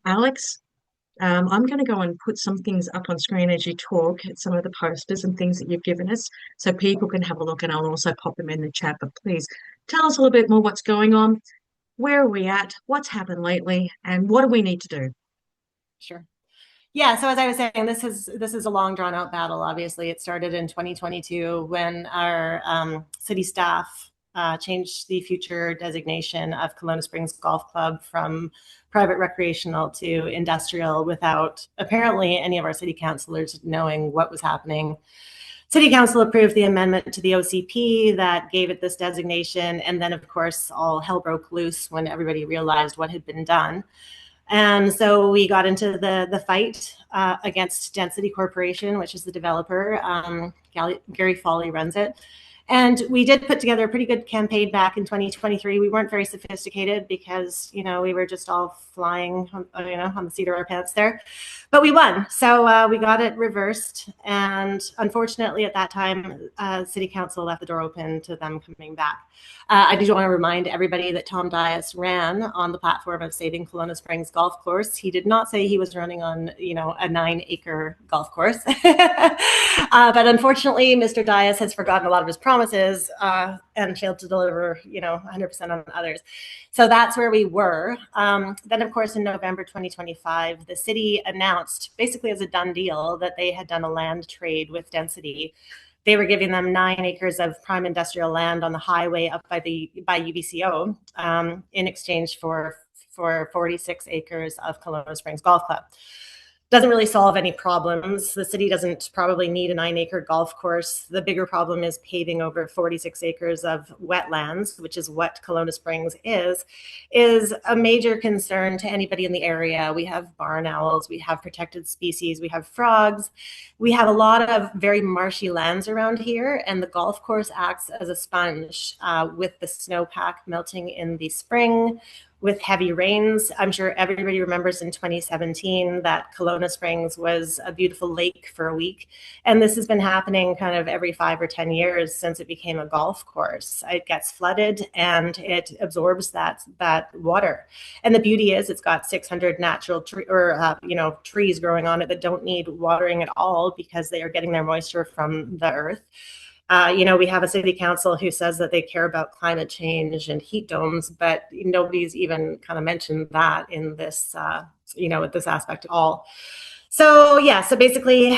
Alex, I'm going to go and put some things up on screen as you talk, some of the posters and things that you've given us, so people can have a look, and I'll also pop them in the chat. But please tell us a little bit more what's going on, where are we at, what's happened lately, and what do we need to do? Sure. Yeah, so as I was saying, this is a long drawn out battle. Obviously, it started in 2022 when our city staff changed the future designation of Kelowna Springs Golf Club from private recreational to industrial without apparently any of our city councilors knowing what was happening. City Council approved the amendment to the OCP that gave it this designation, and then of course all hell broke loose when everybody realized what had been done. And so we got into the fight against Density Corporation, which is the developer. Gary Foley runs it. And we did put together a pretty good campaign back in 2023. We weren't very sophisticated because, we were just all flying, on the seat of our pants there. But we won. So we got it reversed. And unfortunately, at that time, City Council left the door open to them coming back. I do want to remind everybody that Tom Dyas ran on the platform of Saving Kelowna Springs Golf Course. He did not say he was running on, a 9-acre golf course. But unfortunately, Mr. Dyas has forgotten a lot of his promises and failed to deliver, 100% on others. So that's where we were. Then, of course, in November 2025, the city announced basically as a done deal that they had done a land trade with Density. They were giving them 9 acres of prime industrial land on the highway up by UBCO in exchange for 46 acres of Kelowna Springs Golf Club. Doesn't really solve any problems. The city doesn't probably need a 9-acre golf course. The bigger problem is paving over 46 acres of wetlands, which is what Kelowna Springs is a major concern to anybody in the area. We have barn owls, we have protected species, we have frogs, we have a lot of very marshy lands around here, and the golf course acts as a sponge with the snowpack melting in the spring, with heavy rains. I'm sure everybody remembers in 2017 that Kelowna Springs was a beautiful lake for a week. And this has been happening kind of every 5 or 10 years since it became a golf course. It gets flooded and it absorbs that water. And the beauty is it's got 600 natural trees growing on it that don't need watering at all because they are getting their moisture from the earth. We have a city council who says that they care about climate change and heat domes, but nobody's even kind of mentioned that in this, with this aspect at all. So basically,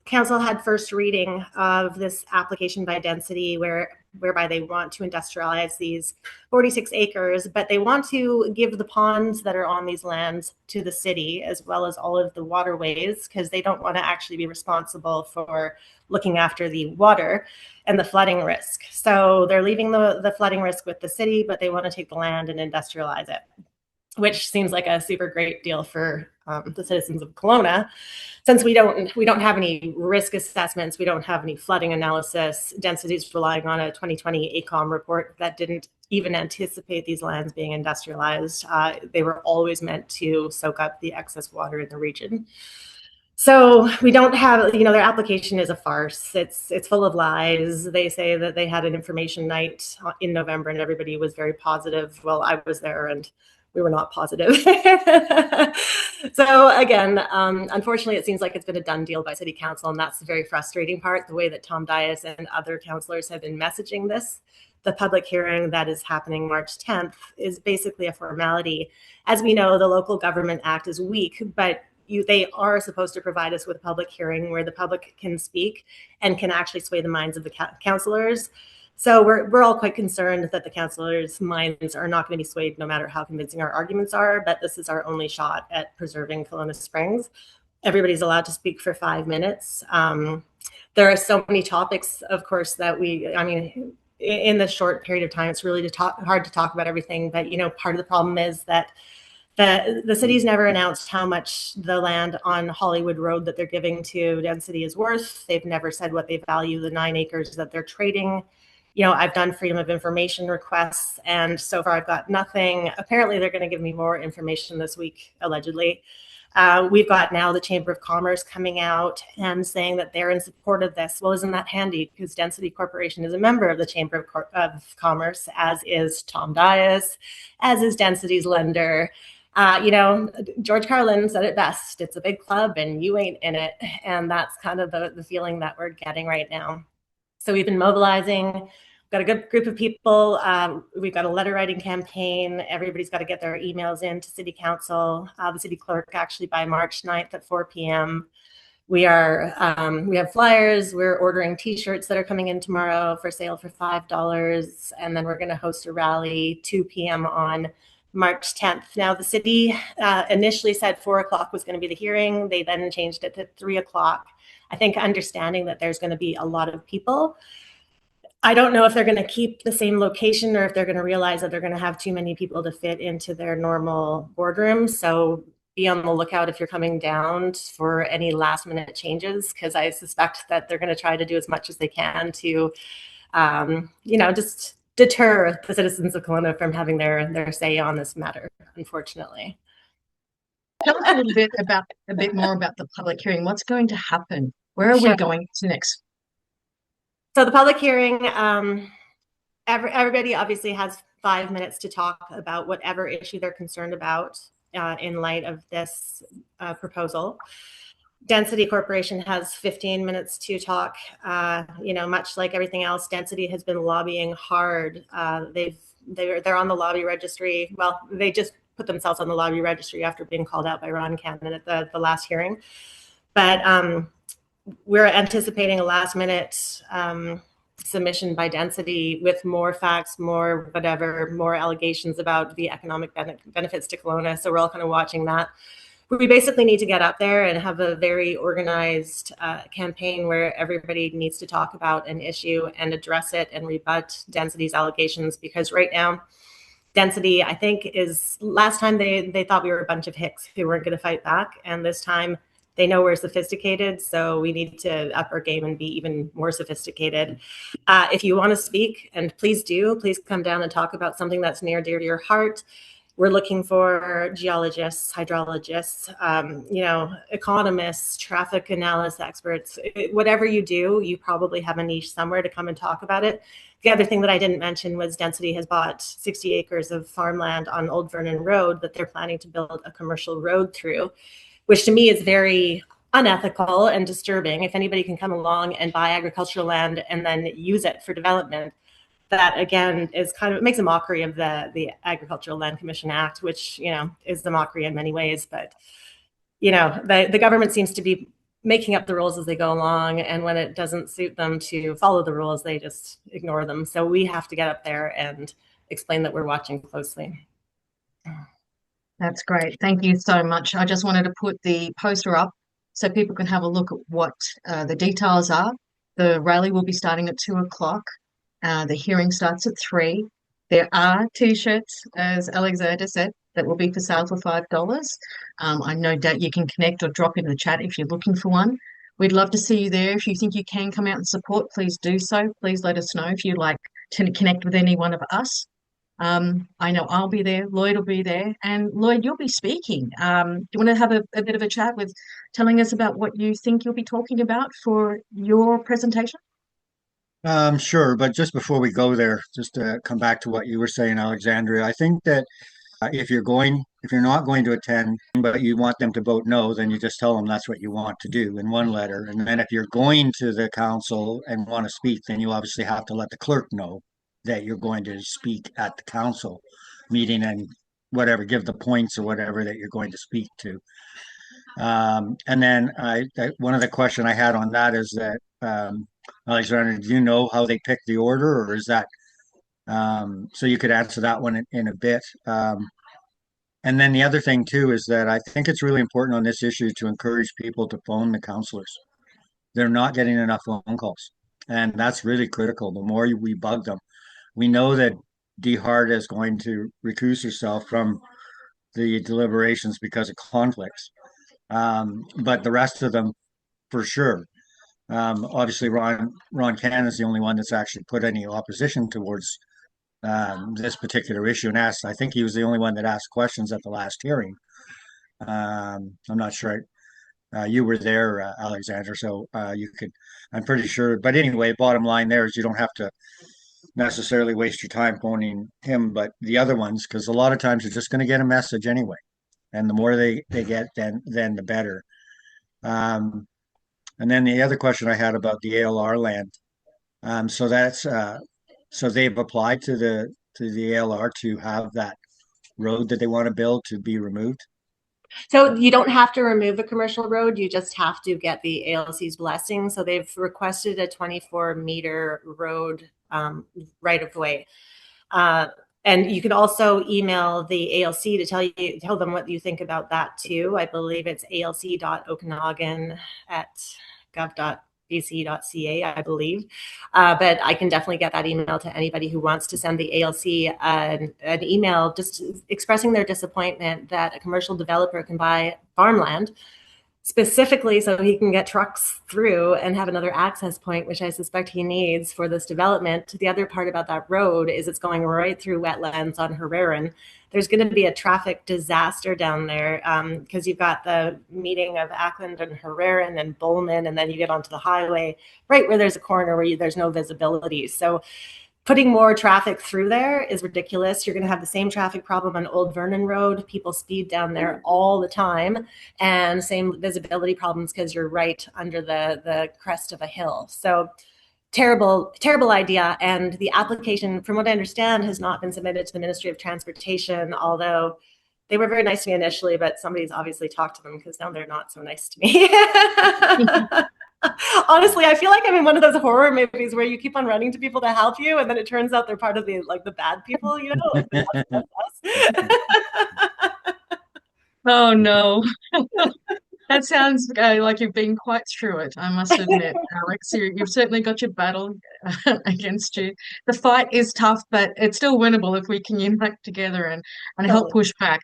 council had first reading of this application by Density whereby they want to industrialize these 46 acres, but they want to give the ponds that are on these lands to the city as well as all of the waterways because they don't want to actually be responsible for looking after the water and the flooding risk. So they're leaving the flooding risk with the city, but they want to take the land and industrialize it, which seems like a super great deal for the citizens of Kelowna. Since we don't have any risk assessments, we don't have any flooding analysis. Density is relying on a 2020 AECOM report that didn't even anticipate these lands being industrialized. They were always meant to soak up the excess water in the region. So we don't have, their application is a farce. It's full of lies. They say that they had an information night in November and everybody was very positive. Well, I was there and we were not positive. So again, unfortunately, it seems like it's been a done deal by City Council, and that's the very frustrating part, the way that Tom Dyas and other councillors have been messaging this. The public hearing that is happening March 10th is basically a formality. As we know, the Local Government Act is weak, but they are supposed to provide us with a public hearing where the public can speak and can actually sway the minds of the councillors. So we're all quite concerned that the councillors' minds are not going to be swayed no matter how convincing our arguments are, but this is our only shot at preserving Kelowna Springs. Everybody's allowed to speak for 5 minutes. There are so many topics, of course, that in this short period of time, it's really hard to talk about everything. But, part of the problem is that the city's never announced how much the land on Hollywood Road that they're giving to Density is worth. They've never said what they value the 9 acres that they're trading. I've done freedom of information requests, and so far I've got nothing. Apparently, they're going to give me more information this week, allegedly. We've got now the Chamber of Commerce coming out and saying that they're in support of this. Well, isn't that handy? Because Density Corporation is a member of the Chamber of Commerce, as is Tom Dyas, as is Density's lender. George Carlin said it best. It's a big club and you ain't in it. And that's kind of the feeling that we're getting right now. So we've been mobilizing. We've got a good group of people. We've got a letter writing campaign. Everybody's got to get their emails in to City Council. The City Clerk actually by March 9th at 4 p.m. We have flyers. We're ordering T-shirts that are coming in tomorrow for sale for $5, and then we're going to host a rally 2 p.m. on March 10th. Now, the city initially said 4 o'clock was going to be the hearing. They then changed it to 3 o'clock. I think understanding that there's going to be a lot of people. I don't know if they're going to keep the same location or if they're going to realize that they're going to have too many people to fit into their normal boardroom. So be on the lookout if you're coming down for any last minute changes, because I suspect that they're going to try to do as much as they can to, just deter the citizens of Kelowna from having their say on this matter, unfortunately. Tell us a bit more about the public hearing. What's going to happen? Where are we Sure. going to next? So the public hearing, everybody obviously has 5 minutes to talk about whatever issue they're concerned about in light of this proposal. Density Corporation has 15 minutes to talk. Much like everything else, Density has been lobbying hard. They're on the lobby registry. Well, they just put themselves on the lobby registry after being called out by Ron Cannon at the last hearing. But we're anticipating a last minute submission by Density with more facts, more allegations about the economic benefits to Kelowna. So we're all kind of watching that. We basically need to get up there and have a very organized campaign where everybody needs to talk about an issue and address it and rebut Density's allegations, because right now, Density, I think, last time they thought we were a bunch of hicks who weren't going to fight back. And this time they know we're sophisticated. So we need to up our game and be even more sophisticated. If you want to speak, and please come down and talk about something that's near dear to your heart. We're looking for geologists, hydrologists, economists, traffic analysis experts. Whatever you do, you probably have a niche somewhere to come and talk about it. The other thing that I didn't mention was Density has bought 60 acres of farmland on Old Vernon Road that they're planning to build a commercial road through, which to me is very unethical and disturbing. If anybody can come along and buy agricultural land and then use it for development, that again is makes a mockery of the Agricultural Land Commission Act, which is the mockery in many ways. But the government seems to be making up the rules as they go along, and when it doesn't suit them to follow the rules, they just ignore them. So we have to get up there and explain that we're watching closely. That's great. Thank you so much. I just wanted to put the poster up so people can have a look at what the details are. The rally will be starting at 2 o'clock. The hearing starts at 3. There are T-shirts, as Alexander said, that will be for sale for $5. I no doubt you can connect or drop into the chat if you're looking for one. We'd love to see you there. If you think you can come out and support, please do so. Please let us know if you'd like to connect with any one of us. I know I'll be there. Lloyd will be there. And Lloyd, you'll be speaking. Do you want to have a bit of a chat with telling us about what you think you'll be talking about for your presentation? Sure, but just before we go there, just to come back to what you were saying, Alexandria, I think that if you're not going to attend, but you want them to vote no, then you just tell them that's what you want to do in one letter. And then if you're going to the council and want to speak, then you obviously have to let the clerk know that you're going to speak at the council meeting and whatever, give the points or whatever that you're going to speak to. And then one of the question I had on that is that, Alexander, do you know how they pick the order, or is that so you could answer that one in a bit. And then the other thing too is that I think it's really important on this issue to encourage people to phone the counselors. They're not getting enough phone calls, and that's really critical. The more we bug them, we know that Dee Hart is going to recuse herself from the deliberations because of conflicts, but the rest of them for sure. Obviously, Ron Cannon is the only one that's actually put any opposition towards this particular issue and asked. I think he was the only one that asked questions at the last hearing. I'm not sure. You were there, Alexander, so you could. I'm pretty sure. But anyway, bottom line there is you don't have to necessarily waste your time phoning him, but the other ones, because a lot of times you're just going to get a message anyway. and the more they get, then the better. Um, and then the other question I had about the ALR land. So that's so they've applied to the ALR to have that road that they want to build to be removed. So you don't have to remove the commercial road. You just have to get the ALC's blessing. So they've requested a 24-meter road right of way. And you can also email the ALC to tell them what you think about that too. I believe it's alc.okanagan@gov.bc.ca, I believe. But I can definitely get that email to anybody who wants to send the ALC an email just expressing their disappointment that a commercial developer can buy farmland specifically so he can get trucks through and have another access point, which I suspect he needs for this development. The other part about that road is it's going right through wetlands on Herrerin. There's going to be a traffic disaster down there because you've got the meeting of Ackland and Herrerin and Bowman, and then you get onto the highway right where there's a corner where there's no visibility. So putting more traffic through there is ridiculous. You're going to have the same traffic problem on Old Vernon Road. People speed down there all the time, and same visibility problems because you're right under the crest of a hill. So terrible idea. And the application, from what I understand, has not been submitted to the Ministry of Transportation, although they were very nice to me initially, but somebody's obviously talked to them because now they're not so nice to me. Honestly, I feel like I'm in one of those horror movies where you keep on running to people to help you, and then it turns out they're part of the bad people, like us. Oh no. That sounds like you've been quite through it, I must admit, Alex. You've certainly got your battle against you. The fight is tough, but it's still winnable if we can unite together and help push back.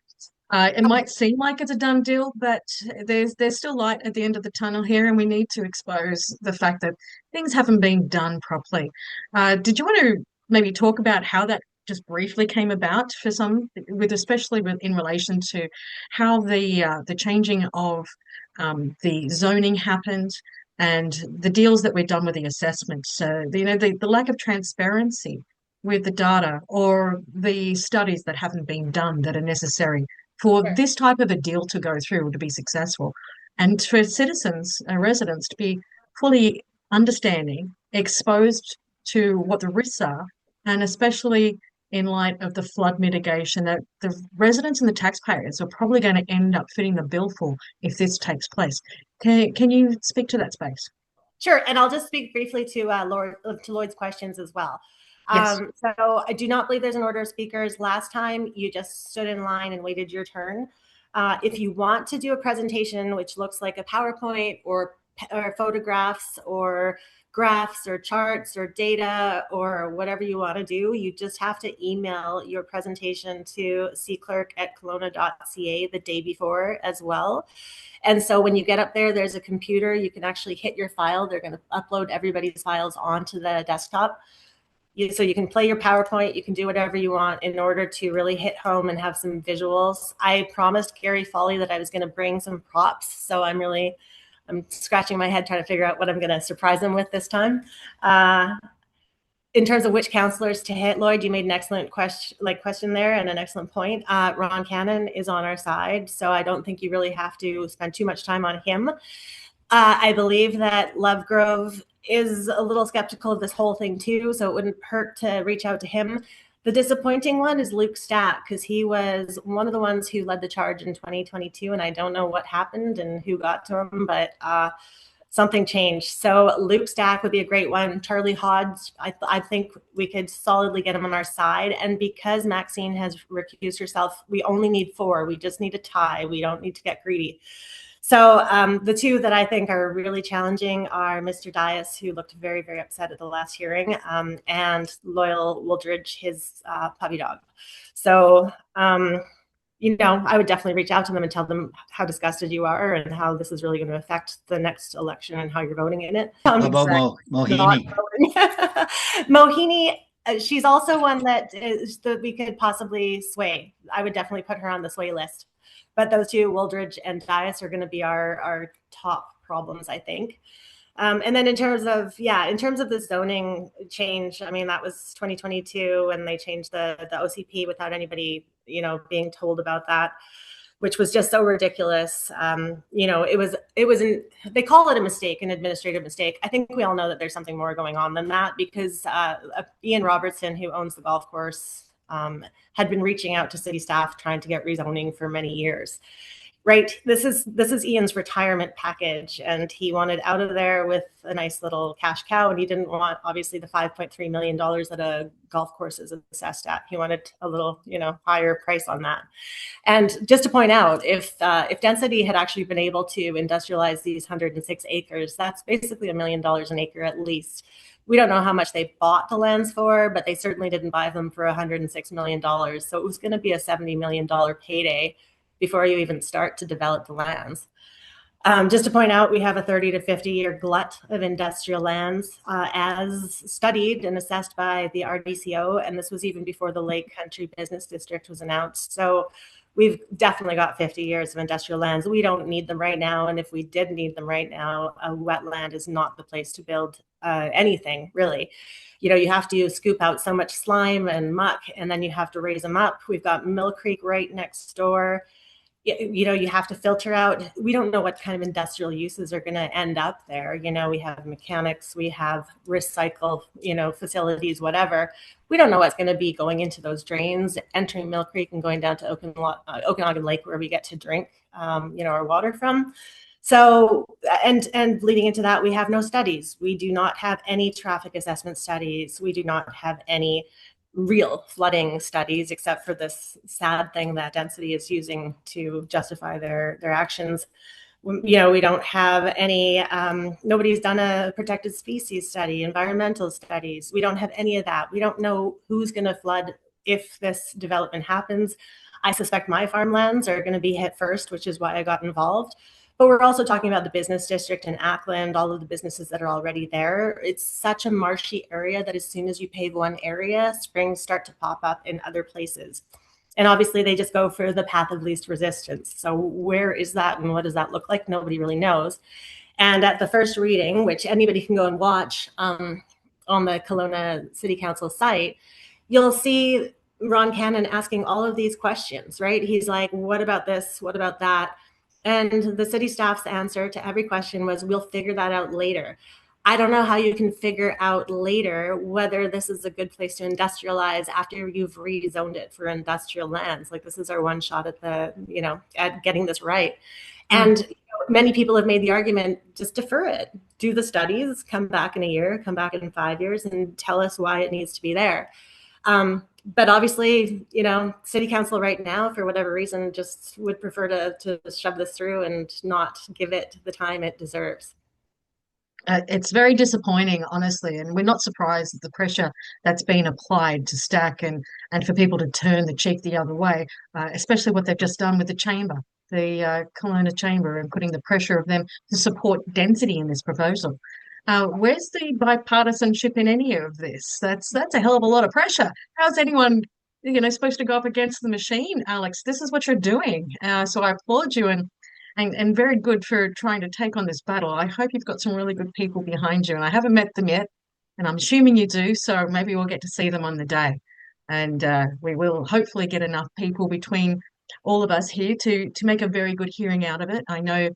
It might seem like it's a done deal, but there's still light at the end of the tunnel here, and we need to expose the fact that things haven't been done properly. Did you want to maybe talk about how that just briefly came about for some, especially in relation to how the changing of the zoning happened and the deals that we've done with the assessment. So, the lack of transparency with the data or the studies that haven't been done that are necessary for Sure. this type of a deal to go through to be successful, and for citizens and residents to be fully understanding, exposed to what the risks are, and especially in light of the flood mitigation that the residents and the taxpayers are probably going to end up footing the bill for if this takes place. Can you speak to that space? Sure, and I'll just speak briefly to Lloyd's questions as well. Yes. So I do not believe there's an order of speakers. Last time you just stood in line and waited your turn. If you want to do a presentation which looks like a PowerPoint or photographs or graphs or charts or data or whatever you want to do, you just have to email your presentation to cclerk@kelowna.ca the day before as well. And so when you get up there, there's a computer. You can actually hit your file. They're going to upload everybody's files onto the desktop. So you can play your PowerPoint. You can do whatever you want in order to really hit home and have some visuals. I promised Gary Foley that I was going to bring some props. So I'm scratching my head trying to figure out what I'm going to surprise him with this time. In terms of which counselors to hit, Lloyd, you made an excellent question there and an excellent point. Ron Cannon is on our side, so I don't think you really have to spend too much time on him. I believe that Lovegrove is a little skeptical of this whole thing too, so it wouldn't hurt to reach out to him. The disappointing one is Luke Stack, because he was one of the ones who led the charge in 2022, and I don't know what happened and who got to him, but something changed. So Luke Stack would be a great one. Charlie Hodge, I think we could solidly get him on our side. And because Maxine has recused herself, we only need 4. We just need a tie. We don't need to get greedy. So the two that I think are really challenging are Mr. Dyas, who looked very, very upset at the last hearing, and Loyal Wooldridge, his puppy dog. So I would definitely reach out to them and tell them how disgusted you are and how this is really going to affect the next election and how you're voting in it. How about Mohini? Mohini, she's also one that we could possibly sway. I would definitely put her on the sway list. But those two, Wooldridge and Dyas, are going to be our top problems, I think. And then in terms of the zoning change, I mean, that was 2022 when they changed the OCP without anybody, being told about that. which was just so ridiculous. They call it a mistake, an administrative mistake. I think we all know that there's something more going on than that, because Ian Robertson, who owns the golf course, had been reaching out to city staff trying to get rezoning for many years. Right. This is Ian's retirement package, and he wanted out of there with a nice little cash cow, and he didn't want, obviously, the $5.3 million that a golf course is assessed at. He wanted a little, higher price on that. And just to point out, if density had actually been able to industrialize these 106 acres, that's basically $1 million an acre at least. We don't know how much they bought the lands for, but they certainly didn't buy them for $106 million. So it was going to be a $70 million payday before you even start to develop the lands. Just to point out, we have a 30 to 50-year glut of industrial lands, as studied and assessed by the RDCO, and this was even before the Lake Country Business District was announced. So we've definitely got 50 years of industrial lands. We don't need them right now, and if we did need them right now, a wetland is not the place to build anything, really. You have to scoop out so much slime and muck, and then you have to raise them up. We've got Mill Creek right next door. You have to filter out. We don't know what kind of industrial uses are going to end up there. We have mechanics, we have recycle, facilities, whatever. We don't know what's going to be going into those drains, entering Mill Creek and going down to Okanagan Lake, where we get to drink, our water from. So, and leading into that, we have no studies. We do not have any traffic assessment studies. We do not have any real flooding studies, except for this sad thing that density is using to justify their actions. We don't have any, nobody's done a protected species study, environmental studies. We don't have any of that. We don't know who's going to flood if this development happens. I suspect my farmlands are going to be hit first, which is why I got involved. But we're also talking about the business district in Ackland, all of the businesses that are already there. It's such a marshy area that as soon as you pave one area, springs start to pop up in other places. And obviously they just go for the path of least resistance. So where is that and what does that look like? Nobody really knows. And at the first reading, which anybody can go and watch on the Kelowna City Council site, you'll see Ron Cannon asking all of these questions, right? He's like, what about this? What about that? And the city staff's answer to every question was, we'll figure that out later. I don't know how you can figure out later whether this is a good place to industrialize after you've rezoned it for industrial lands. Like, this is our one shot at at getting this right. And many people have made the argument, just defer it, do the studies, come back in a year, come back in 5 years, and tell us why it needs to be there. But obviously, city council right now, for whatever reason, just would prefer to shove this through and not give it the time it deserves. It's very disappointing, honestly, and we're not surprised at the pressure that's been applied to Stack and for people to turn the cheek the other way, especially what they've just done with the chamber, the Kelowna Chamber, and putting the pressure of them to support density in this proposal. Where's the bipartisanship in any of this? That's a hell of a lot of pressure. How's anyone, supposed to go up against the machine, Alex? This is what you're doing. So I applaud you and very good for trying to take on this battle. I hope you've got some really good people behind you, and I haven't met them yet, and I'm assuming you do. So maybe we'll get to see them on the day, and we will hopefully get enough people between all of us here to make a very good hearing out of it. I know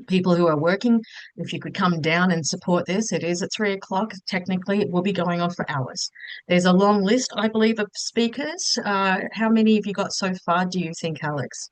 people who are working, if you could come down and support this. It is at 3 o'clock. Technically, it will be going on for hours. There's a long list, I believe, of speakers. How many have you got so far, do you think, Alex?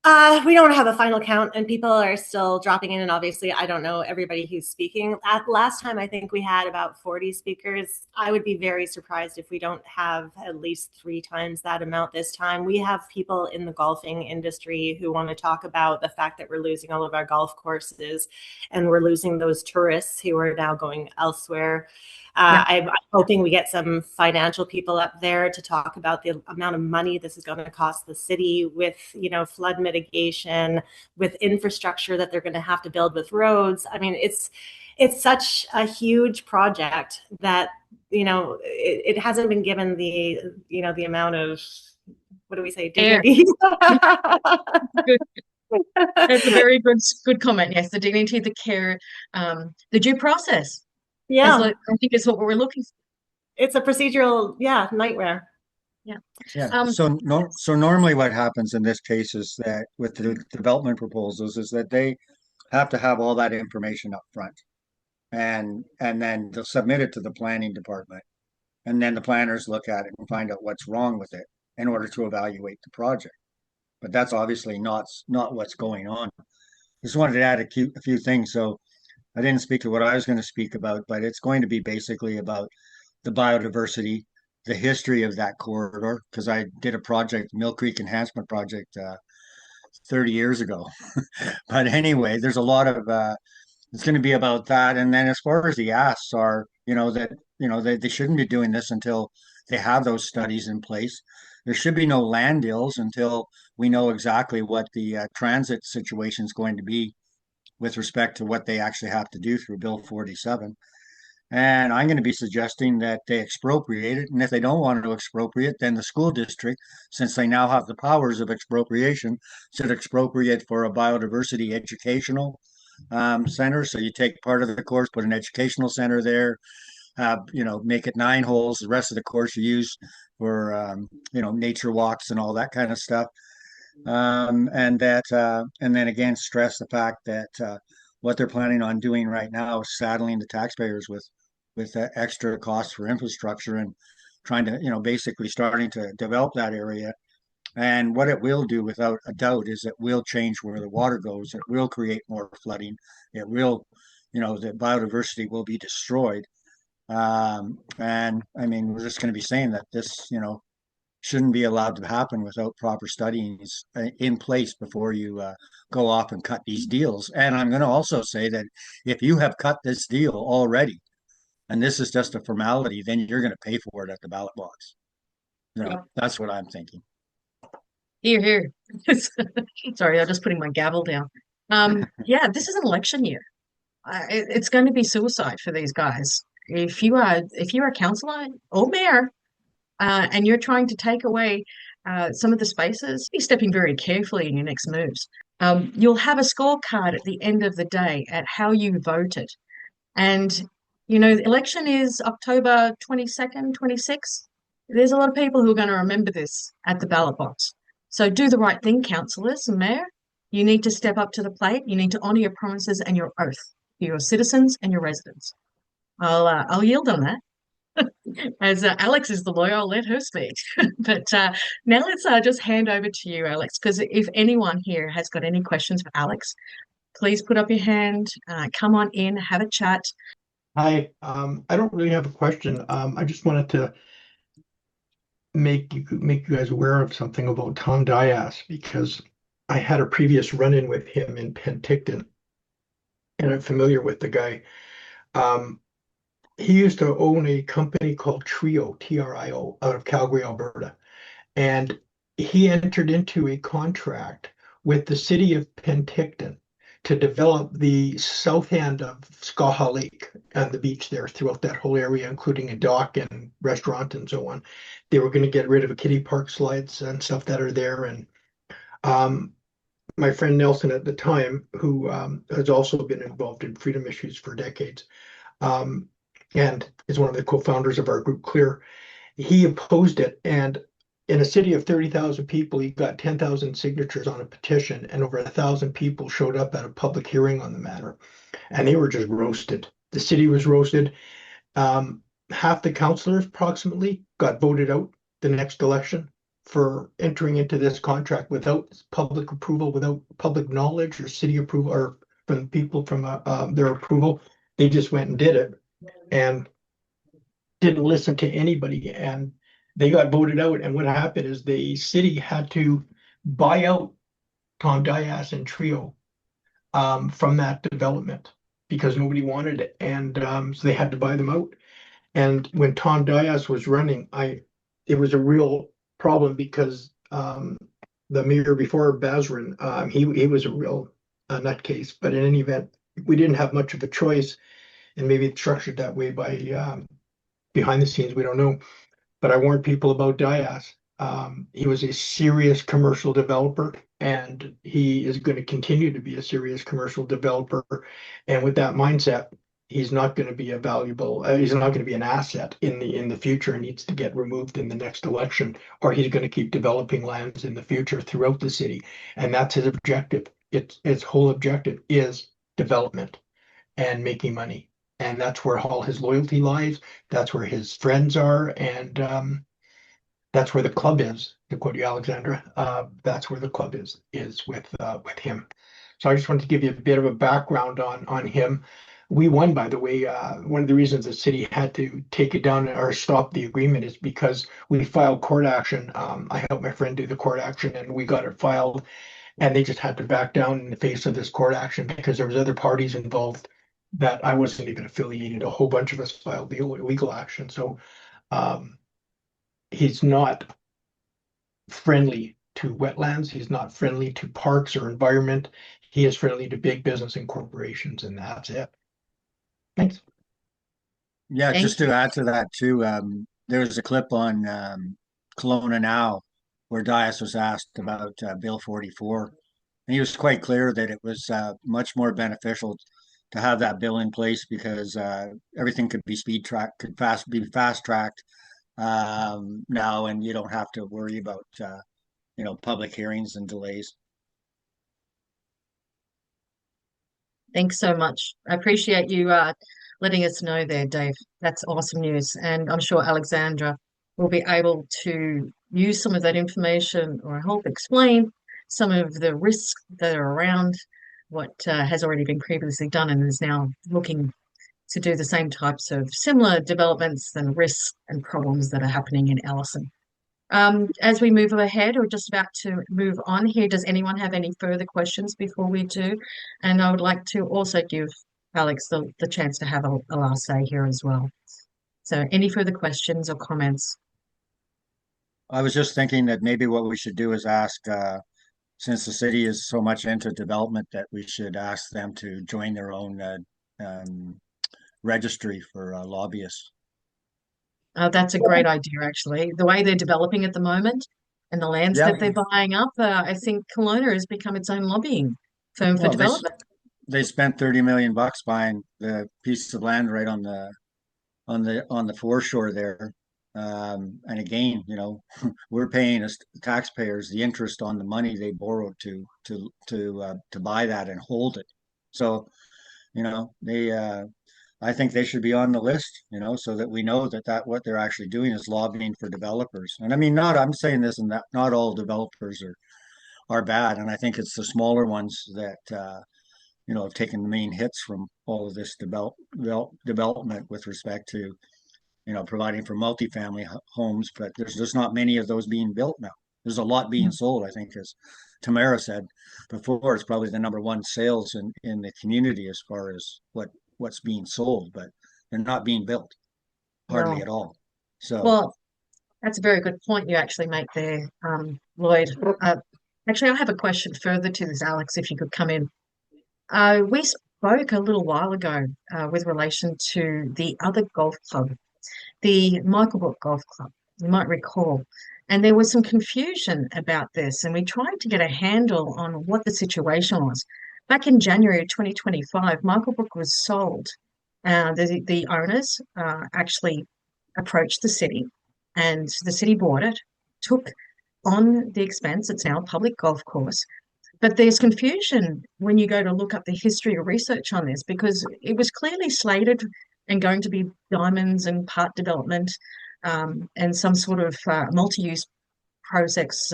We don't have a final count, and people are still dropping in, and obviously I don't know everybody who's speaking. Last time, I think we had about 40 speakers. I would be very surprised if we don't have at least 3 times that amount this time. We have people in the golfing industry who want to talk about the fact that we're losing all of our golf courses and we're losing those tourists who are now going elsewhere. I'm hoping we get some financial people up there to talk about the amount of money this is going to cost the city with, flood mitigation, with infrastructure that they're going to have to build with roads. I mean, it's such a huge project that, it hasn't been given the amount of, what do we say, dignity? Good. That's a very good comment. Yes, the dignity, the care, the due process. Yeah, I think it's what we're looking for. It's a procedural, nightmare. Yeah. Yeah. Um, So normally what happens in this case is that with the development proposals is that they have to have all that information up front. And then they'll submit it to the planning department. And then the planners look at it and find out what's wrong with it in order to evaluate the project. But that's obviously not what's going on. Just wanted to add a few things. So I didn't speak to what I was going to speak about, but it's going to be basically about the biodiversity, the history of that corridor, because I did a project, Mill Creek Enhancement Project, 30 years ago. But anyway, there's a lot of it's going to be about that. And then as far as the asks are, they shouldn't be doing this until they have those studies in place. There should be no land deals until we know exactly what the transit situation is going to be with respect to what they actually have to do through Bill 47. And I'm going to be suggesting that they expropriate it. And if they don't want to expropriate, then the school district, since they now have the powers of expropriation, should expropriate for a biodiversity educational center. So you take part of the course, put an educational center there, make it 9 holes. The rest of the course you use for, nature walks and all that kind of stuff. And then again, stress the fact that what they're planning on doing right now is saddling the taxpayers with extra costs for infrastructure and trying to, basically starting to develop that area. And what it will do, without a doubt, is it will change where the water goes. It will create more flooding. It will, the biodiversity will be destroyed. And I mean, we're just going to be saying that this, shouldn't be allowed to happen without proper studies in place before you go off and cut these deals. And I'm going to also say that if you have cut this deal already, and this is just a formality, then you're going to pay for it at the ballot box. yeah. That's what I'm thinking. Here, here. Sorry, I'm just putting my gavel down. Yeah, this is an election year. It's going to be suicide for these guys. If you're a councillor or mayor, and you're trying to take away some of the spaces, be stepping very carefully in your next moves. You'll have a scorecard at the end of the day at how you voted. And, the election is October 22nd, 26th. There's a lot of people who are going to remember this at the ballot box. So do the right thing, councillors and mayor. You need to step up to the plate. You need to honour your promises and your oath to your citizens and your residents. I'll yield on that. As Alex is the lawyer, I'll let her speak. But now let's just hand over to you, Alex, because if anyone here has got any questions for Alex, please put up your hand, come on in, have a chat. Hi, I don't really have a question. I just wanted to make you guys aware of something about Tom Dyas, because I had a previous run-in with him in Penticton, and I'm familiar with the guy. He used to own a company called Trio, Trio, out of Calgary, Alberta. And he entered into a contract with the city of Penticton to develop the south end of Skaha Lake and the beach there throughout that whole area, including a dock and restaurant and so on. They were going to get rid of a kiddie park slides and stuff that are there. And my friend Nelson at the time, who has also been involved in freedom issues for decades, and is one of the co-founders of our group Clear, he opposed it. And in a city of 30,000 people, he got 10,000 signatures on a petition, and over 1,000 people showed up at a public hearing on the matter. And they were just roasted. The city was roasted. Half the councillors approximately got voted out the next election for entering into this contract without public approval, without public knowledge or city approval, or from people from their approval. They just went and did it and didn't listen to anybody, and they got voted out. And what happened is the city had to buy out Tom Dyas and Trio from that development because nobody wanted it, and so they had to buy them out. And when Tom Dyas was running, it was a real problem because the mayor before Basran, he was a real nutcase. But in any event, we didn't have much of a choice, and maybe it's structured that way by behind the scenes, we don't know. But I warned people about Dyas. He was a serious commercial developer, and he is going to continue to be a serious commercial developer. And with that mindset, he's not going to be a valuable, he's not going to be an asset in the future and needs to get removed in the next election, or he's going to keep developing lands in the future throughout the city. And that's his objective. Its whole objective is development and making money. And that's where all his loyalty lies. That's where his friends are. And that's where the club is, to quote you, Alexandra. That's where the club is with him. So I just wanted to give you a bit of a background on him. We won, by the way. One of the reasons the city had to take it down or stop the agreement is because we filed court action. I helped my friend do the court action, and we got it filed, and they just had to back down in the face of this court action because there was other parties involved that I wasn't even affiliated. A whole bunch of us filed the legal action. So um, he's not friendly to wetlands. He's not friendly to parks or environment. He is friendly to big business and corporations, and that's it. Thanks. Yeah, Thank just to add to that too, there was a clip on Kelowna Now where Dyas was asked about Bill 44, and he was quite clear that it was much more beneficial to have that bill in place because everything could be speed tracked, could be fast tracked now, and you don't have to worry about public hearings and delays. Thanks so much. I appreciate you letting us know there, Dave. That's awesome news. And I'm sure Alexandra will be able to use some of that information or help explain some of the risks that are around what has already been previously done and is now looking to do the same types of similar developments and risks and problems that are happening in Ellison. As we move ahead, or just about to move on here, does anyone have any further questions before we do? And I would like to also give Alex the chance to have a last say here as well. So, any further questions or comments? I was just thinking that maybe what we should do is ask, since the city is so much into development, that we should ask them to join their own um, registry for lobbyists. That's a great idea, actually. The way they're developing at the moment and the lands Yeah, that they're buying up, I think Kelowna has become its own lobbying firm for well, development. they spent 30 million bucks buying the piece of land right on the foreshore there. And again, we're paying as taxpayers the interest on the money they borrowed to buy that and hold it. So, they I think they should be on the list, so that we know that what they're actually doing is lobbying for developers. And I mean, I'm saying this and that not all developers are bad. And I think it's the smaller ones that have taken the main hits from all of this development with respect to providing for multifamily homes, but there's just not many of those being built now. There's a lot being sold, I think, as Tamara said before. It's probably the number one sales in the community as far as what's being sold, but they're not being built hardly No. at all. So Well, that's a very good point you actually make there, Lloyd. Uh, Actually, I have a question further to this, Alex, if you could come in. We spoke a little while ago with relation to the other golf club, the Michaelbrook Golf Club, you might recall. And there was some confusion about this, and we tried to get a handle on what the situation was. Back in January 2025, Michaelbrook was sold. The owners actually approached the city, and the city bought it, took on the expense. It's now a public golf course. But there's confusion when you go to look up the history or research on this because it was clearly slated and going to be diamonds and part development and some sort of multi-use process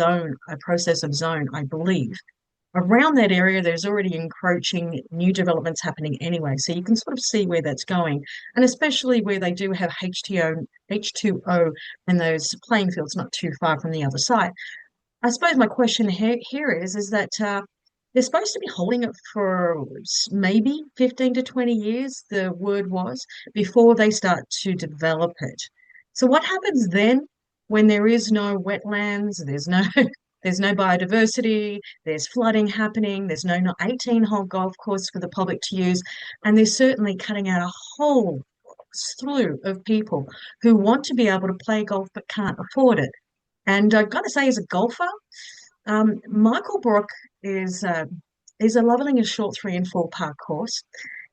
of zone, I believe. Around that area, there's already encroaching new developments happening anyway. So you can sort of see where that's going. And especially where they do have H2O and those playing fields not too far from the other side. I suppose my question here is that they're supposed to be holding it for maybe 15 to 20 years, the word was, before they start to develop it. So what happens then when there is no wetlands, there's no there's no biodiversity, there's flooding happening, there's no 18-hole golf course for the public to use, and they're certainly cutting out a whole slew of people who want to be able to play golf but can't afford it. And I've got to say, as a golfer, Michael Brook is a leveling a short 3 and 4 par course.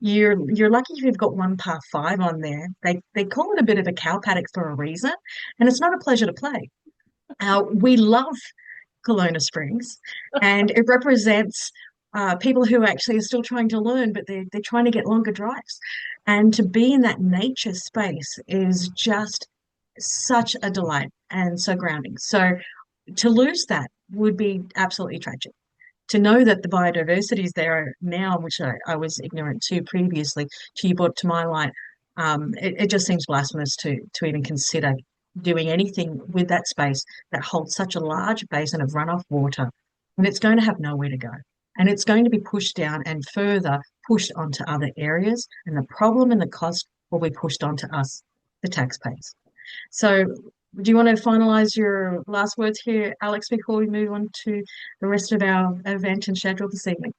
you're lucky if you've got one par five on there. They call it a bit of a cow paddock for a reason, and it's not a pleasure to play. We love Kelowna Springs, and it represents people who actually are still trying to learn, but they're trying to get longer drives. And to be in that nature space is just such a delight and so grounding. So to lose that would be absolutely tragic. To know that the biodiversity is there now, which I was ignorant to previously, till you brought it to my light, it just seems blasphemous to even consider doing anything with that space that holds such a large basin of runoff water, and it's going to have nowhere to go. And it's going to be pushed down and further pushed onto other areas, and the problem and the cost will be pushed onto us, the taxpayers. So, do you want to finalize your last words here, Alex, before we move on to the rest of our event and schedule this evening?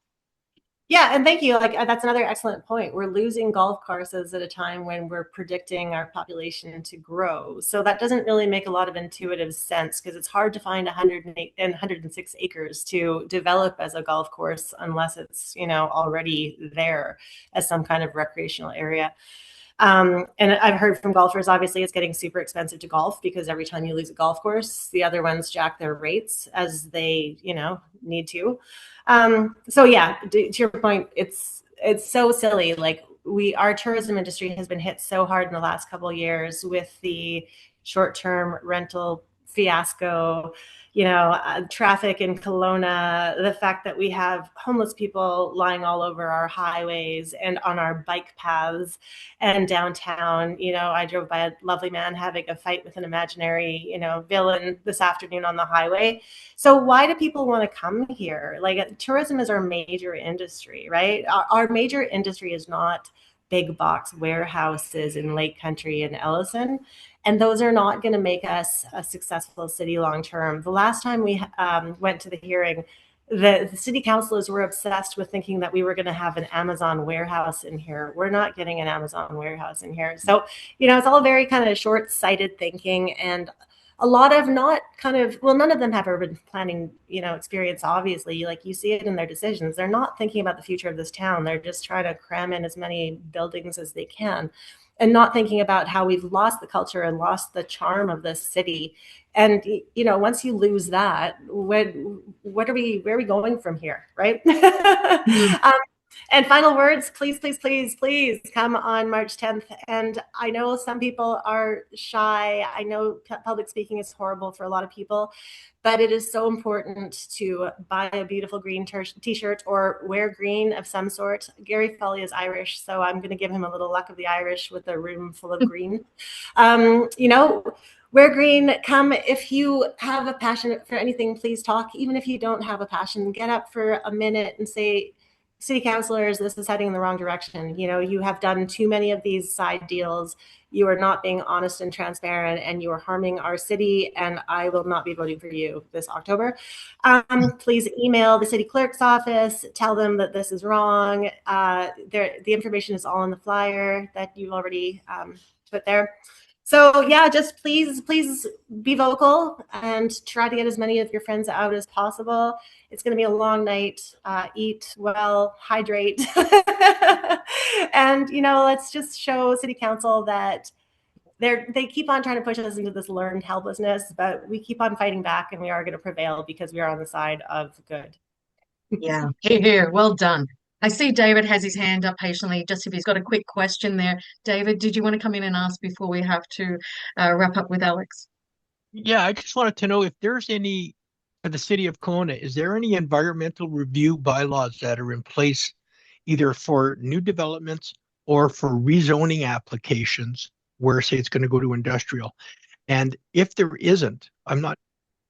Yeah, and thank you. Like that's another excellent point. We're losing golf courses at a time when we're predicting our population to grow. So that doesn't really make a lot of intuitive sense because it's hard to find 108 and 106 acres to develop as a golf course unless it's, already there as some kind of recreational area. And I've heard from golfers, obviously, it's getting super expensive to golf because every time you lose a golf course, the other ones jack their rates as they, need to. So yeah, to your point, it's so silly. Like our tourism industry has been hit so hard in the last couple of years with the short-term rental fiasco, traffic in Kelowna, the fact that we have homeless people lying all over our highways and on our bike paths and downtown. I drove by a lovely man having a fight with an imaginary, villain this afternoon on the highway. So why do people want to come here? Like tourism is our major industry, right? Our major industry is not big box warehouses in Lake Country and Ellison. And those are not going to make us a successful city long term. The last time we went to the hearing, the city councilors were obsessed with thinking that we were going to have an Amazon warehouse in here. We're not getting an Amazon warehouse in here. So, it's all very kind of short-sighted thinking, and a lot of none of them have urban planning, experience, obviously. Like you see it in their decisions. They're not thinking about the future of this town. They're just trying to cram in as many buildings as they can and not thinking about how we've lost the culture and lost the charm of this city. And, once you lose that, where are we going from here, right? And final words, please, please, please, please come on March 10th. And I know some people are shy. I know public speaking is horrible for a lot of people, but it is so important to buy a beautiful green t-shirt or wear green of some sort. Gary Foley is Irish, so I'm going to give him a little luck of the Irish with a room full of green. Wear green. Come if you have a passion for anything, please talk. Even if you don't have a passion, get up for a minute and say, city councilors, this is heading in the wrong direction. You have done too many of these side deals. You are not being honest and transparent, and you are harming our city, and I will not be voting for you this October. Please email the city clerk's office, tell them that this is wrong. The information is all on the flyer that you've already put there. So yeah, just please be vocal and try to get as many of your friends out as possible. It's going to be a long night. Eat well, hydrate. And, let's just show city council that they keep on trying to push us into this learned helplessness, but we keep on fighting back, and we are going to prevail because we are on the side of good. Yeah, here, well done. I see David has his hand up patiently, just if he's got a quick question there. David, did you want to come in and ask before we have to wrap up with Alex? Yeah, I just wanted to know if there's any, for the city of Kelowna, is there any environmental review bylaws that are in place either for new developments or for rezoning applications where, say, it's going to go to industrial? And if there isn't,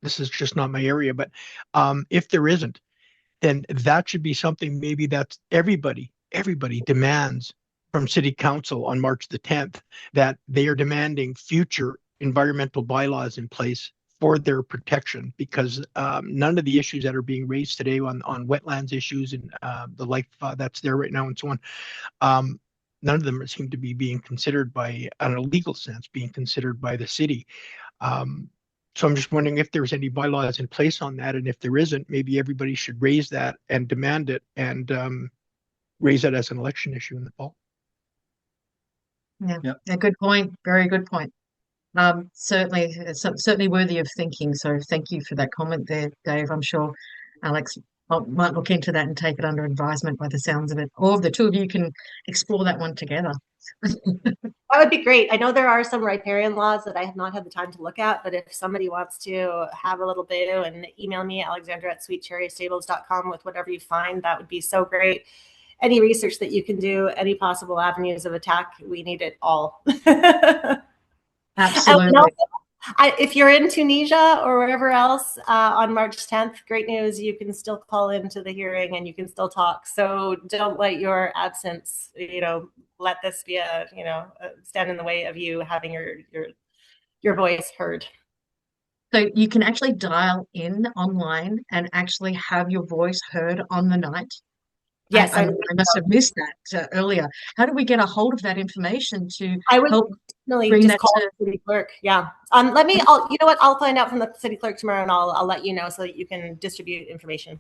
this is just not my area, but if there isn't, then that should be something maybe that everybody demands from city council on March the 10th, that they are demanding future environmental bylaws in place for their protection, because none of the issues that are being raised today on wetlands issues and the life that's there right now and so on, none of them seem to be being considered by, in a legal sense, being considered by the city. So I'm just wondering if there's any bylaws in place on that, and if there isn't, maybe everybody should raise that and demand it, and raise it as an election issue in the fall. Yeah, Yep. a good point. Very good point. Certainly, certainly worthy of thinking. So thank you for that comment there, Dave. I'm sure Alex might look into that and take it under advisement by the sounds of it. Or the two of you can explore that one together. That would be great. I know there are some riparian laws that I have not had the time to look at, but if somebody wants to have a little bit and email me, alexandra@sweetcherrystables.com, with whatever you find, that would be so great. Any research that you can do, any possible avenues of attack, we need it all. Absolutely. If you're in Tunisia or wherever else on March 10th, great news. You can still call into the hearing and you can still talk. So don't let your absence, let this be stand in the way of you having your voice heard. So you can actually dial in online and actually have your voice heard on the night. Yes, I must have missed that earlier. How do we get a hold of that information to I would help definitely bring just that call to the city clerk. Yeah. You know what? I'll find out from the city clerk tomorrow, and I'll let you know so that you can distribute information.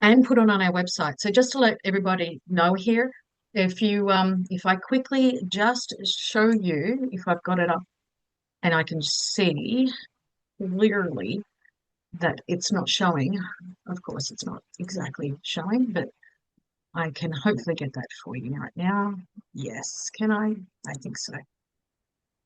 and put it on our website? So just to let everybody know here, if I quickly just show you, if I've got it up and I can see clearly that it's not showing. Of course, it's not exactly showing, but I can hopefully get that for you right now. Yes, can I? I think so.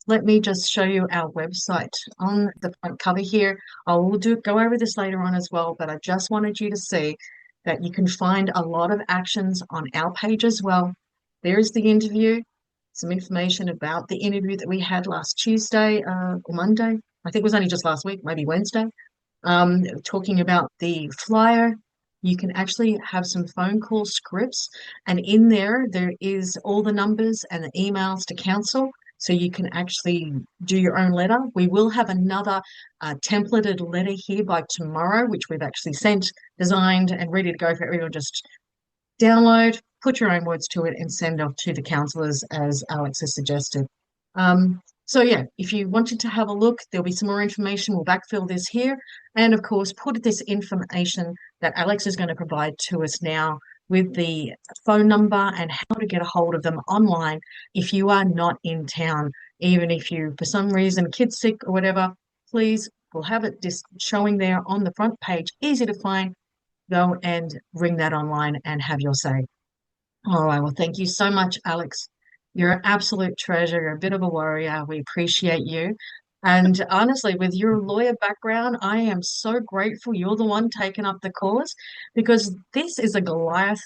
Let me just show you our website on the front cover here. I will go over this later on as well, but I just wanted you to see that you can find a lot of actions on our page as well. There is the interview, some information about the interview that we had last Tuesday or Monday. I think it was only just last week, maybe Wednesday. Talking about the flyer. You can actually have some phone call scripts, and in there is all the numbers and the emails to council, so you can actually do your own letter. We will have another templated letter here by tomorrow, which we've actually sent, designed, and ready to go for everyone. Just download, put your own words to it, and send off to the councillors, as Alex has suggested. So yeah, if you wanted to have a look, there'll be some more information. We'll backfill this here. And of course, put this information that Alex is going to provide to us now with the phone number and how to get a hold of them online if you are not in town. Even if you, for some reason, kid's sick or whatever, please, we'll have it just showing there on the front page, easy to find. Go and ring that online and have your say. All right, well, thank you so much, Alex. You're an absolute treasure. You're a bit of a warrior. We appreciate you. And honestly, with your lawyer background, I am so grateful you're the one taking up the cause, because this is a Goliath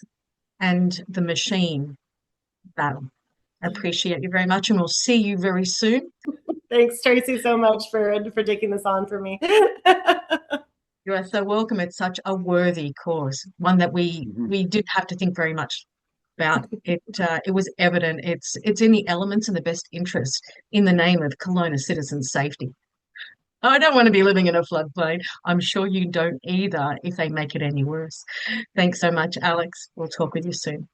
and the machine battle. I appreciate you very much, and we'll see you very soon. Thanks, Tracy, so much for taking this on for me. You are so welcome. It's such a worthy cause, one that we didn't have to think very much about. It was evident. It's in the elements and the best interest in the name of Kelowna citizens' safety. I don't want to be living in a floodplain. I'm sure you don't either if they make it any worse. Thanks so much, Alex. We'll talk with you soon.